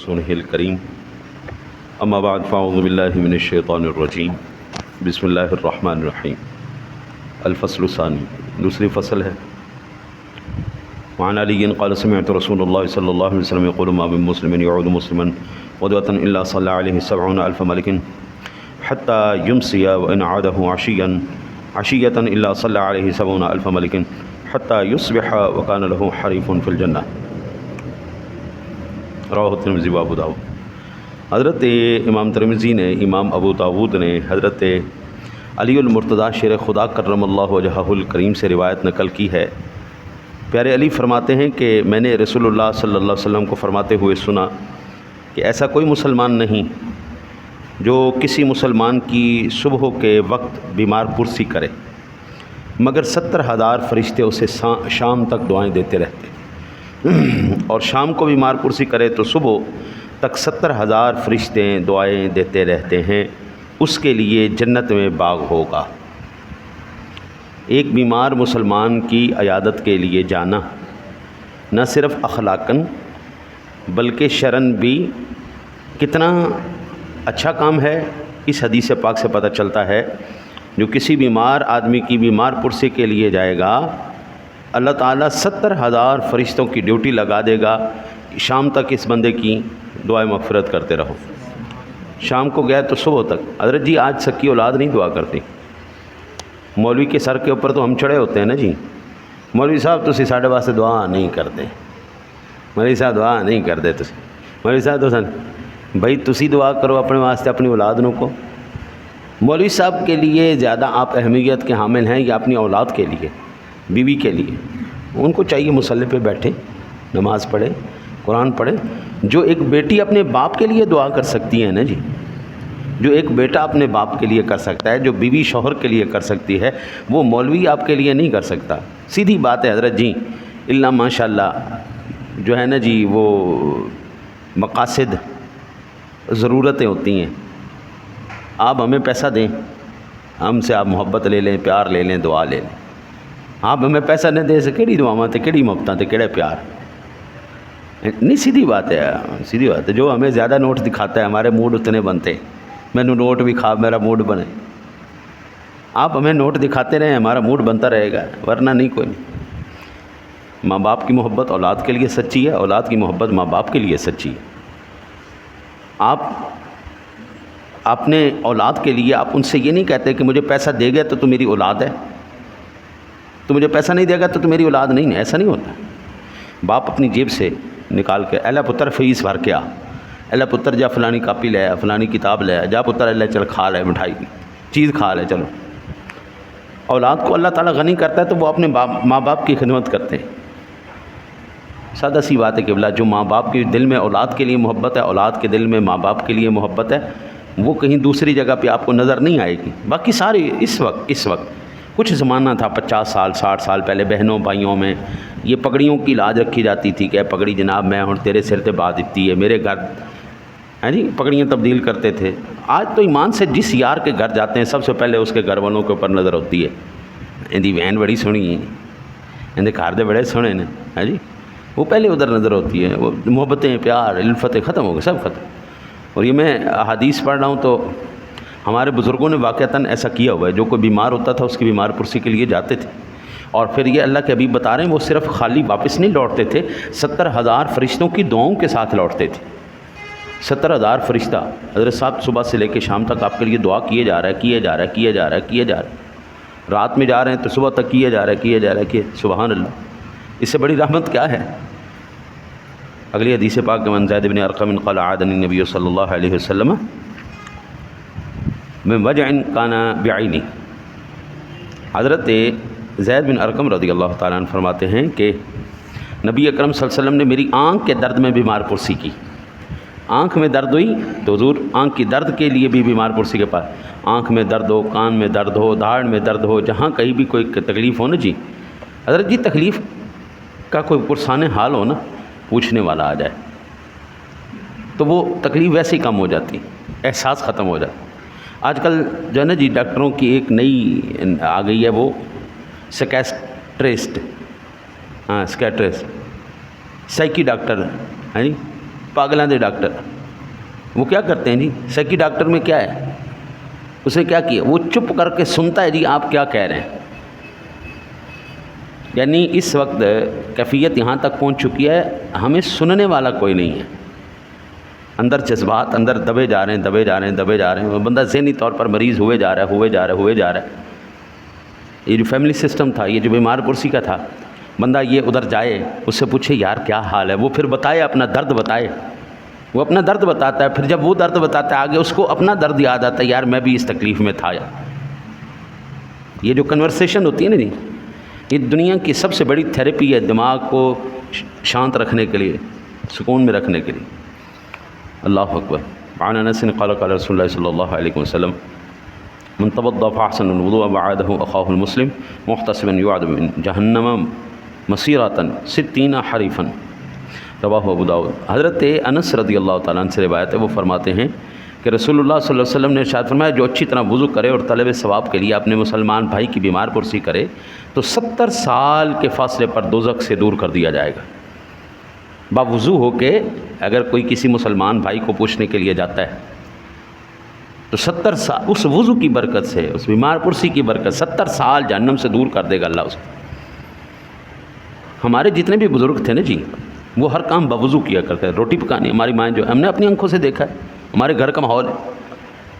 رسوله الكريم اما بعد فاعوذ باللہ من الشیطان الرجیم بسم اللہ الرحمن الرحیم الفصل الثانی دوسری فصل ہے وعن علی قال سمعت رسول اللہ صلی اللہ علیہ وسلم يقول ما من مسلم يعود مسلما غدوة الا صلى عليه 70,000 ملك حتى يمسي وان عاده عشية الا صلى عليه 70,000 ملك حتى يصبح وكان له حریف في الجنہ رواه الترمذی و ابو داؤد۔ حضرت امام ترمذی نے، امام ابو داؤد نے حضرت علی المرتضیٰ شیر خدا کرم اللہ وجہہ الکریم سے روایت نقل کی ہے۔ پیارے علی فرماتے ہیں کہ میں نے رسول اللہ صلی اللہ علیہ وسلم کو فرماتے ہوئے سنا کہ ایسا کوئی مسلمان نہیں جو کسی مسلمان کی صبح کے وقت بیمار پرسی کرے مگر 70,000 فرشتے اسے شام تک دعائیں دیتے رہتے، اور شام کو بیمار پرسی کرے تو صبح تک 70,000 فرشتے دعائیں دیتے رہتے ہیں، اس کے لیے جنت میں باغ ہوگا۔ ایک بیمار مسلمان کی عیادت کے لیے جانا نہ صرف اخلاقاً بلکہ شرعاً بھی کتنا اچھا کام ہے، اس حدیث پاک سے پتہ چلتا ہے۔ جو کسی بیمار آدمی کی بیمار پرسی کے لیے جائے گا، اللہ تعالیٰ 70,000 فرشتوں کی ڈیوٹی لگا دے گا، شام تک اس بندے کی دعائیں مغفرت کرتے رہو۔ شام کو گیا تو صبح تک۔ حضرت جی آج سکی اولاد نہیں دعا کرتی، مولوی کے سر کے اوپر تو ہم چڑھے ہوتے ہیں نا جی، مولوی صاحب تسی ساڈے واسطے دعا نہیں کرتے، مولوی صاحب دعا نہیں کرتے تسی، مولوی صاحب تو بھائی تسی دعا کرو اپنے واسطے اپنی اولاد نو کو۔ مولوی صاحب کے لیے زیادہ آپ اہمیت کے حامل ہیں یا اپنی اولاد کے لیے، بیوی کے لیے؟ ان کو چاہیے مصلی پہ بیٹھے، نماز پڑھے، قرآن پڑھے۔ جو ایک بیٹی اپنے باپ کے لیے دعا کر سکتی ہے نا جی، جو ایک بیٹا اپنے باپ کے لیے کر سکتا ہے، جو بیوی شوہر کے لیے کر سکتی ہے، وہ مولوی آپ کے لیے نہیں کر سکتا۔ سیدھی بات ہے حضرت جی، اللہ ماشاء اللہ جو ہے نا جی، وہ مقاصد ضرورتیں ہوتی ہیں۔ آپ ہمیں پیسہ دیں، ہم سے آپ محبت لے لیں، پیار لے لیں، دعا لے لیں۔ آپ ہمیں پیسہ نہیں دے سکے، کہڑی دعاواں تے کہڑی محبتاں تے کہڑا پیار؟ نہیں، سیدھی بات ہے، سیدھی بات ہے۔ جو ہمیں زیادہ نوٹ دکھاتا ہے ہمارے موڈ اتنے بنتے، مینوں نوٹ بھی کھا میرا موڈ بنے۔ آپ ہمیں نوٹ دکھاتے رہیں، ہمارا موڈ بنتا رہے گا، ورنہ نہیں کوئی نہیں۔ ماں باپ کی محبت اولاد کے لیے سچی ہے، اولاد کی محبت ماں باپ کے لیے سچی ہے۔ آپ اپنے اولاد کے لیے آپ ان سے یہ نہیں کہتے کہ مجھے پیسہ دے گا تو میری اولاد ہے، تو مجھے پیسہ نہیں دے گا تو میری اولاد نہیں ہے، ایسا نہیں ہوتا۔ باپ اپنی جیب سے نکال کے الا پتر فیس بھر کے آ، الا پتر جا فلانی کاپی لے آ، فلانی کتاب لے آ، جا پتر اللہ چل کھا لے مٹھائی کی چیز کھا لے چلو۔ اولاد کو اللہ تعالیٰ غنی کرتا ہے تو وہ اپنے ماں باپ کی خدمت کرتے ہیں۔ سادہ سی بات ہے کہ جو ماں باپ کے دل میں اولاد کے لیے محبت ہے، اولاد کے دل میں ماں باپ کے لیے محبت ہے، وہ کہیں دوسری جگہ پہ آپ کو نظر نہیں آئے گی۔ باقی سارے اس وقت کچھ زمانہ تھا 50 سال 60 سال پہلے بہنوں بھائیوں میں یہ پگڑیوں کی لاج رکھی جاتی تھی کہ پگڑی جناب میں ہوں تیرے سر تے با دیتی ہے، میرے گھر ہے جی، پگڑیاں تبدیل کرتے تھے۔ آج تو ایمان سے جس یار کے گھر جاتے ہیں سب سے پہلے اس کے گھر والوں کے اوپر نظر ہوتی ہے، اندی وین بڑی سونی ہے، اندے گھر دے بڑے سونے نے، ہے جی، وہ پہلے ادھر نظر ہوتی ہے۔ وہ محبتیں، پیار، الفتیں ختم ہو گئے، سب ختم۔ اور یہ میں احادیث پڑھ رہا ہوں تو ہمارے بزرگوں نے واقعتاً ایسا کیا ہوا ہے، جو کوئی بیمار ہوتا تھا اس کی بیمار پرسی کے لیے جاتے تھے، اور پھر یہ اللہ کے حبیب بتا رہے ہیں وہ صرف خالی واپس نہیں لوٹتے تھے، 70,000 فرشتوں کی دعاؤں کے ساتھ لوٹتے تھے۔ 70,000 فرشتہ حضرت صاحب صبح سے لے کے شام تک آپ کے لیے دعا کیے جا رہا ہے، کیے جا رہا ہے، کیے جا رہا ہے، کیے جا رہا ہے۔ رات میں جا رہے ہیں تو صبح تک کیے جا رہا ہے، کیے جا رہا ہے، کیے، سبحان اللہ، اس سے بڑی رحمت کیا ہے؟ اگلی حدیث پاک من زید بن ارقم قال عادنی النبی صلی اللہ علیہ وسلم من وجع کان بعینی۔ حضرت زید بن ارقم رضی اللہ تعالیٰ عنہ فرماتے ہیں کہ نبی اکرم صلی اللہ علیہ وسلم نے میری آنکھ کے درد میں بیمار پرسی کی۔ آنکھ میں درد ہوئی تو حضور آنکھ کی درد کے لیے بھی بیمار پرسی کے پاس، آنکھ میں درد ہو، کان میں درد ہو، دھاڑ میں درد ہو، جہاں کہیں بھی کوئی تکلیف ہو نا جی، حضرت جی تکلیف کا کوئی پرسان حال ہو نا، پوچھنے والا آ جائے تو وہ تکلیف ویسے ہی کم ہو جاتی، احساس ختم ہو جاتا۔ آج کل جو ہے نا جی ڈاکٹروں کی ایک نئی آ گئی ہے، وہ سکیٹرسٹ، سائیکی ڈاکٹر ہے جی، پاگلاں دے ڈاکٹر وہ کیا کرتے ہیں جی؟ سیکی ڈاکٹر میں کیا ہے؟ اسے کیا کیا؟ وہ چپ کر کے سنتا ہے جی آپ کیا کہہ رہے ہیں. یعنی اس وقت کیفیت یہاں تک پہنچ چکی ہے ہمیں سننے والا کوئی نہیں ہے. اندر جذبات اندر دبے جا رہے ہیں. وہ بندہ ذہنی طور پر مریض ہوئے جا رہا ہے. یہ جو فیملی سسٹم تھا، یہ جو بیمار پرسی کا تھا، بندہ یہ ادھر جائے اس سے پوچھے یار کیا حال ہے، وہ پھر بتائے اپنا درد بتائے، وہ اپنا درد بتاتا ہے. پھر جب وہ درد بتاتا ہے آگے اس کو اپنا درد یاد آتا ہے، یار میں بھی اس تکلیف میں تھا. یہ جو کنورسیشن ہوتی ہے نا جی، یہ دنیا کی سب سے بڑی تھیراپی ہے دماغ کو شانت رکھنے کے لیے، سکون میں رکھنے کے لیے. اللہ اکبر. عن انس قال قال رسول اللہ صلی اللہ علیہ وسلم من توضأ فاحسن الوضوء وعاده اخاه المسلم محتسبا يعاد من جہنم مسیرۃ 60 حریفا. رواہ ابو داؤد. حضرت انس رضی اللہ تعالیٰ عنہ سے روایت ہے، وہ فرماتے ہیں کہ رسول اللہ صلی اللہ علیہ وسلم نے ارشاد فرمایا جو اچھی طرح وضو کرے اور طلب ثواب کے لیے اپنے مسلمان بھائی کی بیمار پرسی کرے تو 70 سال کے فاصلے پر دوزخ سے دور کر دیا جائے گا. باوضو ہو کے اگر کوئی کسی مسلمان بھائی کو پوچھنے کے لیے جاتا ہے تو 70 سال اس وضو کی برکت سے، اس بیمار پرسی کی برکت 70 سال جہنم سے دور کر دے گا اللہ اس کو. ہمارے جتنے بھی بزرگ تھے نا جی، وہ ہر کام باوضو کیا کرتے ہیں. روٹی پکانی ہماری مائیں جو ہم نے اپنی آنکھوں سے دیکھا ہے، ہمارے گھر کا ماحول ہے،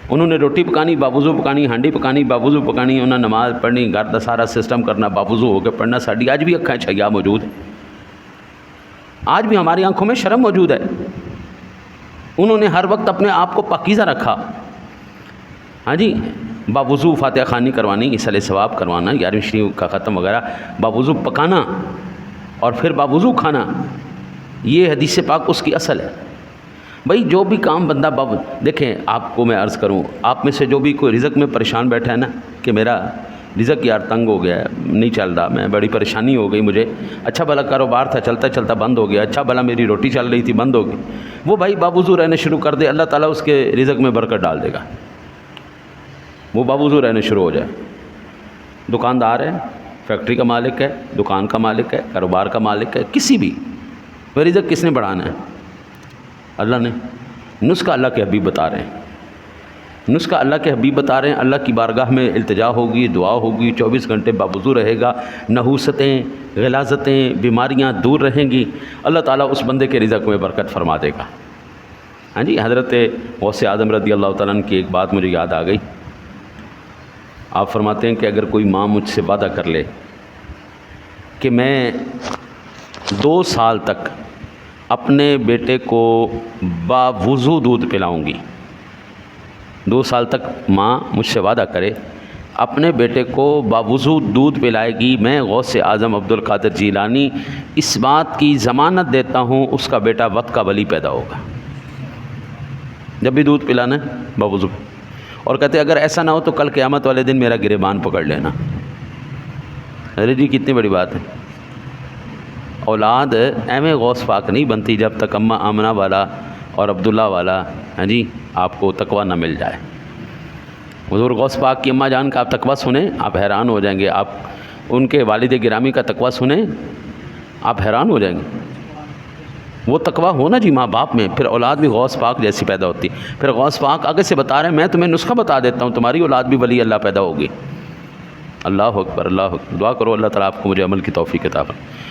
انہوں نے روٹی پکانی باوضو پکانی، ہانڈی پکانی باوضو پکانی، انہوں نے نماز پڑھنی، گھر کا سارا سسٹم کرنا باوضو ہو کے پڑھنا. ساڈی آج بھی اکھیں چھیا موجود ہیں، آج بھی ہماری آنکھوں میں شرم موجود ہے. انہوں نے ہر وقت اپنے آپ کو پاکیزہ رکھا. ہاں جی، باوضو فاتحہ خوانی کروانی، ایصال ثواب کروانا، 11ویں شریف کا ختم وغیرہ، باوضو پکانا اور پھر باوضو کھانا، یہ حدیث پاک اس کی اصل ہے. بھائی جو بھی کام بندہ دیکھیں آپ کو میں عرض کروں، آپ میں سے جو بھی کوئی رزق میں پریشان بیٹھا ہے نا کہ میرا رزق یار تنگ ہو گیا ہے، نہیں چل رہا، میں بڑی پریشانی ہو گئی مجھے، اچھا بھلا کاروبار تھا چلتا چلتا بند ہو گیا، اچھا بھلا میری روٹی چل رہی تھی بند ہو گئی، وہ بھائی باوضو رہنے شروع کر دے، اللہ تعالیٰ اس کے رزق میں برکت ڈال دے گا. وہ باوضو رہنے شروع ہو جائے. دکاندار ہے، فیکٹری کا مالک ہے، دکان کا مالک ہے، کاروبار کا مالک ہے، کسی بھی، وہ رزق کس نے بڑھانا ہے؟ اللہ نے. نسخہ اللہ کے حبیب بتا رہے ہیں، نسخہ اللہ کے حبیب بتا رہے ہیں. اللہ کی بارگاہ میں التجا ہوگی، دعا ہوگی، 24 گھنٹے باوضو رہے گا، نحوستیں غلاظتیں بیماریاں دور رہیں گی، اللہ تعالیٰ اس بندے کے رزق میں برکت فرما دے گا. ہاں جی، حضرت غوث اعظم رضی اللہ تعالیٰ عنہ کی ایک بات مجھے یاد آ گئی. آپ فرماتے ہیں کہ اگر کوئی ماں مجھ سے وعدہ کر لے کہ میں 2 سال تک اپنے بیٹے کو باوضو دودھ پلاؤں گی، 2 سال تک ماں مجھ سے وعدہ کرے اپنے بیٹے کو باوضو دودھ پلائے گی، میں غوث اعظم عبد القادر جیلانی اس بات کی ضمانت دیتا ہوں اس کا بیٹا وقت کا ولی پیدا ہوگا. جب بھی دودھ پلانا ہے باوضو. اور کہتے اگر ایسا نہ ہو تو کل قیامت والے دن میرا گریبان پکڑ لینا. ارے جی کتنی بڑی بات ہے. اولاد ایویں غوث پاک نہیں بنتی جب تک اماں آمنہ والا اور عبداللہ والا ہاں جی آپ کو تقویٰ نہ مل جائے. حضور غوث پاک کی اماں جان کا آپ تقویٰ سنیں آپ حیران ہو جائیں گے. آپ ان کے والد گرامی کا تقویٰ سنیں آپ حیران ہو جائیں گے. وہ تقویٰ ہونا جی ماں باپ میں، پھر اولاد بھی غوث پاک جیسی پیدا ہوتی. پھر غوث پاک آگے سے بتا رہے ہیں میں تمہیں نسخہ بتا دیتا ہوں، تمہاری اولاد بھی ولی اللہ پیدا ہوگی. اللہ اکبر، اللہ اکبر. دعا کرو اللہ تعالیٰ آپ کو مجھے عمل کی توفیق عطا فرمائے.